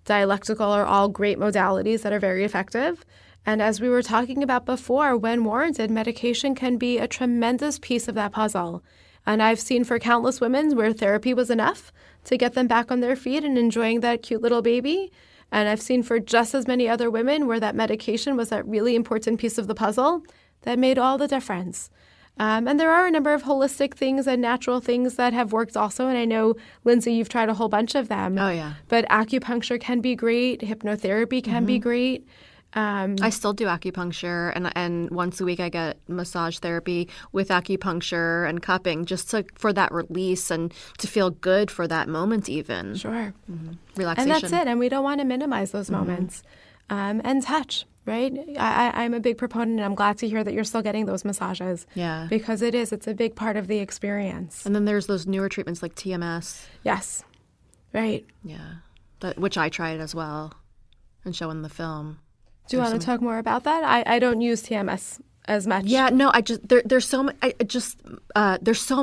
dialectical are all great modalities that are very effective. And as we were talking about before, when warranted, medication can be a tremendous piece of that puzzle. And I've seen for countless women where therapy was enough to get them back on their feet and enjoying that cute little baby. And I've seen for just as many other women where that medication was that really important piece of the puzzle that made all the difference. And there are a number of holistic things and natural things that have worked also. And I know, Lindsay, you've tried a whole bunch of them. Oh, yeah. But acupuncture can be great. Hypnotherapy can be great. I still do acupuncture, and once a week I get massage therapy with acupuncture and cupping just for that release and to feel good for that moment even. Sure. Relaxation. And that's it. And we don't want to minimize those moments. And touch. Right? I'm a big proponent, and I'm glad to hear that you're still getting those massages. Yeah. Because it's a big part of the experience. And then there's those newer treatments like TMS. Yes. Right. Yeah. Which I tried as well and show in the film. Do you want to talk more about that? I don't use TMS as much. Yeah, no, there's so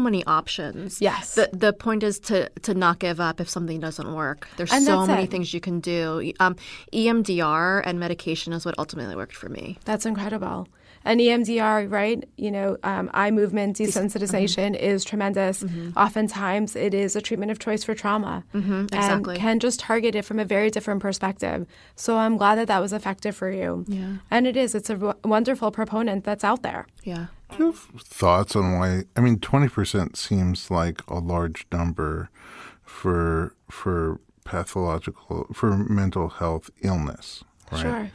many options. Yes. The point is to not give up if something doesn't work. There's so many things you can do. EMDR and medication is what ultimately worked for me. That's incredible. And EMDR, right? Eye movement desensitization is tremendous. Oftentimes, it is a treatment of choice for trauma, exactly. And can just target it from a very different perspective. So I'm glad that was effective for you. Yeah, and it is. It's a wonderful proponent that's out there. Yeah, Do you have thoughts on why? I mean, 20% seems like a large number for mental health illness, right? Sure.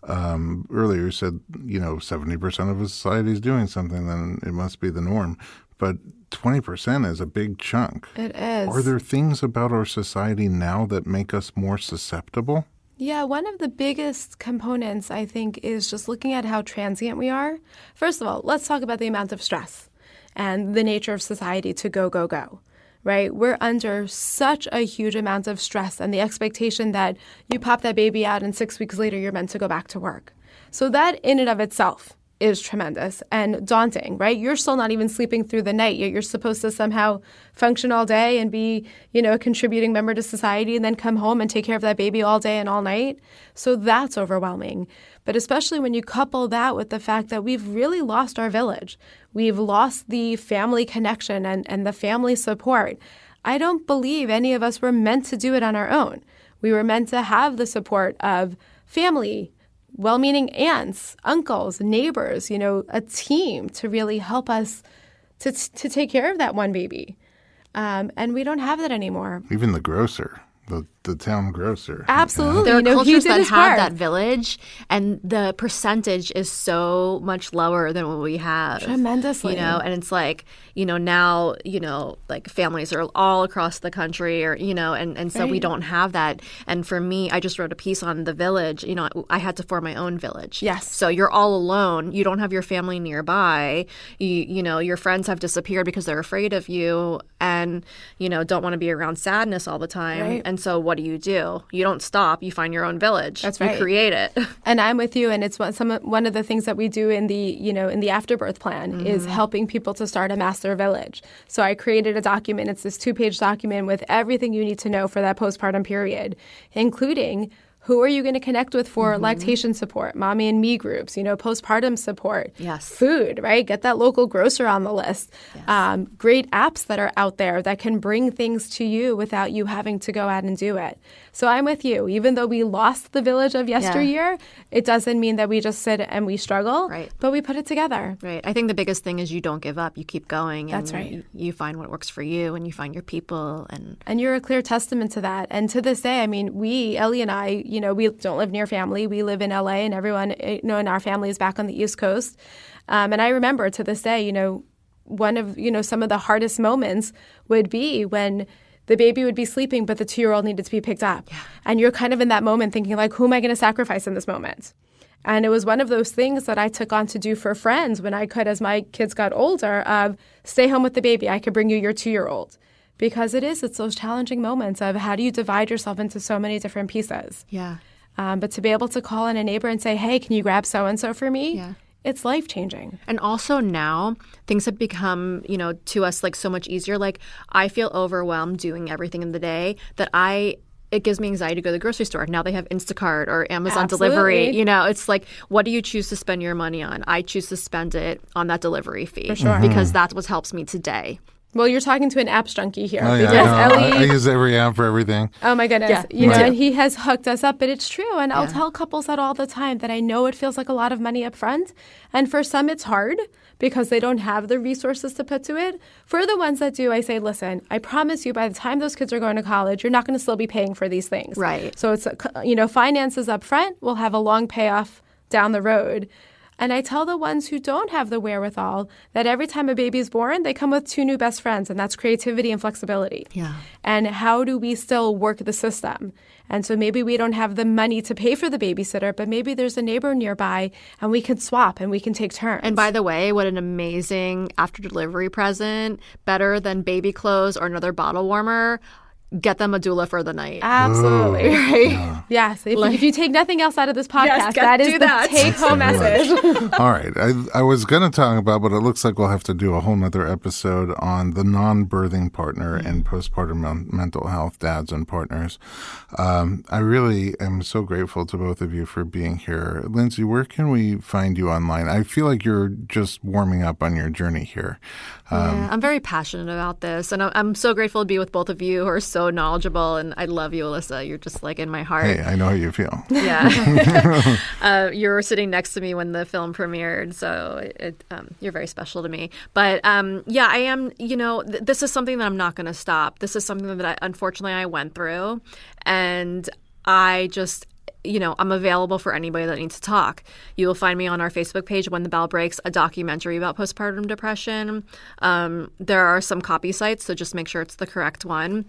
Earlier you said, 70% of society is doing something, then it must be the norm. But 20% is a big chunk. It is. Are there things about our society now that make us more susceptible? Yeah, one of the biggest components, I think, is just looking at how transient we are. First of all, let's talk about the amount of stress and the nature of society to go, go, go, right? We're under such a huge amount of stress and the expectation that you pop that baby out and 6 weeks later you're meant to go back to work. So that in and of itself is tremendous and daunting, right? You're still not even sleeping through the night, yet you're supposed to somehow function all day and be, a contributing member to society and then come home and take care of that baby all day and all night. So that's overwhelming. But especially when you couple that with the fact that we've really lost our village. We've lost the family connection and the family support. I don't believe any of us were meant to do it on our own. We were meant to have the support of family, well-meaning aunts, uncles, neighbors, a team to really help us to take care of that one baby. And we don't have that anymore. Even the grocer, the town grocer. Absolutely. There are cultures that have part. that village, and the percentage is so much lower than what we have. Tremendously. And it's like, now, like families are all across the country and so we don't have that. And for me, I just wrote a piece on the village. I had to form my own village. Yes. So you're all alone. You don't have your family nearby. Your friends have disappeared because they're afraid of you and, don't want to be around sadness all the time. Right. And so what do? You don't stop. You find your own village. That's right. You create it. And I'm with you. And it's one of the things that we do in the AfterBirth plan is helping people to start a master village. So I created a document. It's this 2-page document with everything you need to know for that postpartum period, including who are you going to connect with for lactation support, mommy and me groups, postpartum support, Yes. food, right? Get that local grocer on the list. Yes. Great apps that are out there that can bring things to you without you having to go out and do it. So I'm with you. Even though we lost the village of yesteryear, it doesn't mean that we just sit and we struggle, Right. but we put it together. Right. I think the biggest thing is you don't give up. You keep going. That's and right. You find what works for you and you find your people. And you're a clear testament to that. And to this day, I mean, Ellie and I, we don't live near family. We live in LA and everyone, in our family is back on the East Coast. And I remember to this day, one of, some of the hardest moments would be when the baby would be sleeping, but the 2-year-old needed to be picked up. Yeah. And you're kind of in that moment thinking like, who am I going to sacrifice in this moment? And it was one of those things that I took on to do for friends when I could, as my kids got older, of stay home with the baby. I could bring you your 2-year-old. Because it's those challenging moments of how do you divide yourself into so many different pieces. Yeah. But to be able to call in a neighbor and say, hey, can you grab so-and-so for me? Yeah. It's life-changing. And also now things have become, to us like so much easier. Like I feel overwhelmed doing everything in the day that it gives me anxiety to go to the grocery store. Now they have Instacart or Amazon delivery. It's like, what do you choose to spend your money on? I choose to spend it on that delivery fee. For sure. Because that's what helps me today. Well, you're talking to an apps junkie here. Oh, yeah, because I Ellie, use every app for everything. oh my goodness. Yeah, and he has hooked us up, but it's true. And I'll tell couples that all the time that I know it feels like a lot of money up front. And for some, it's hard because they don't have the resources to put to it. For the ones that do, I say, listen, I promise you by the time those kids are going to college, you're not going to still be paying for these things. Right. So it's, finances up front will have a long payoff down the road. And I tell the ones who don't have the wherewithal that every time a baby is born, they come with 2 new best friends, and that's creativity and flexibility. Yeah. And how do we still work the system? And so maybe we don't have the money to pay for the babysitter, but maybe there's a neighbor nearby, and we can swap and we can take turns. And by the way, what an amazing after delivery present, better than baby clothes or another bottle warmer. Get them a doula for the night. Absolutely. Right? Yeah. Yes. If you take nothing else out of this podcast, Yes, that is do the that. take-home message. All right. I was going to talk about, but it looks like we'll have to do a whole nother episode on the non-birthing partner and postpartum mental health, dads and partners. I really am so grateful to both of you for being here. Lindsay, where can we find you online? I feel like you're just warming up on your journey here. I'm very passionate about this, and I'm so grateful to be with both of you who are so knowledgeable, and I love you, Alyssa. You're just like in my heart. Hey, I know how you feel. Yeah. You were sitting next to me when the film premiered, so you're very special to me. But yeah, I am, this is something that I'm not going to stop. This is something that unfortunately I went through, and I just, I'm available for anybody that needs to talk. You will find me on our Facebook page, When the Bell Breaks, a documentary about postpartum depression. There are some copy sites, so just make sure it's the correct one.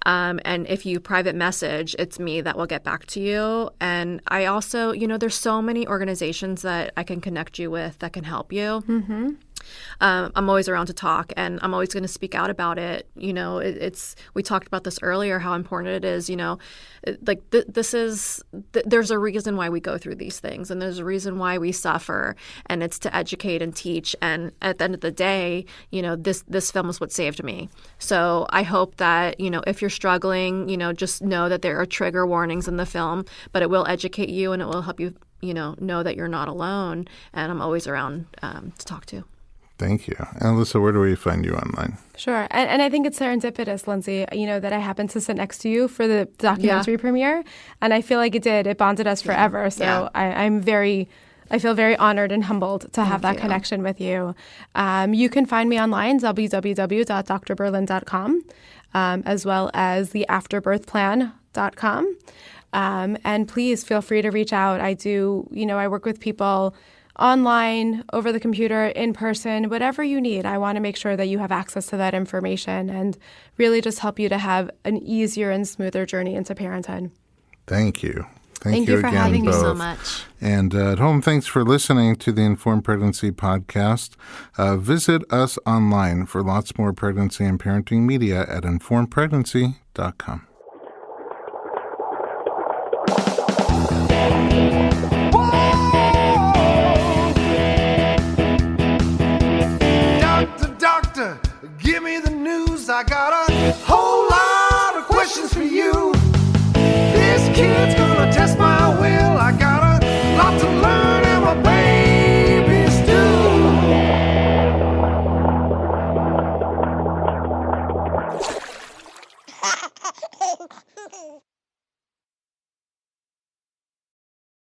And if you private message, it's me that will get back to you. And I also, there's so many organizations that I can connect you with that can help you. Mm-hmm. I'm always around to talk, and I'm always going to speak out about it. We talked about this earlier, how important it is, there's a reason why we go through these things, and there's a reason why we suffer, and it's to educate and teach. And at the end of the day, this film is what saved me. So I hope that, if you're struggling, just know that there are trigger warnings in the film, but it will educate you, and it will help you, know that you're not alone. And I'm always around to talk to. Thank you. And Alyssa, where do we find you online? Sure. And I think it's serendipitous, Lindsay, that I happened to sit next to you for the documentary premiere. And I feel like it bonded us forever. So I feel very honored and humbled to have that connection with you. You can find me online, www.drberlin.com, as well as the AfterBirthPlan.com. And please feel free to reach out. I work with people online, over the computer, in person, whatever you need. I want to make sure that you have access to that information and really just help you to have an easier and smoother journey into parenthood. Thank you. Thank you for again, having me both. so much. And at home, thanks for listening to the Informed Pregnancy podcast. Visit us online for lots more pregnancy and parenting media at informedpregnancy.com. Give me the news. I got a whole lot of questions for you. This kid's gonna test my will. I got a lot to learn, and my baby's due.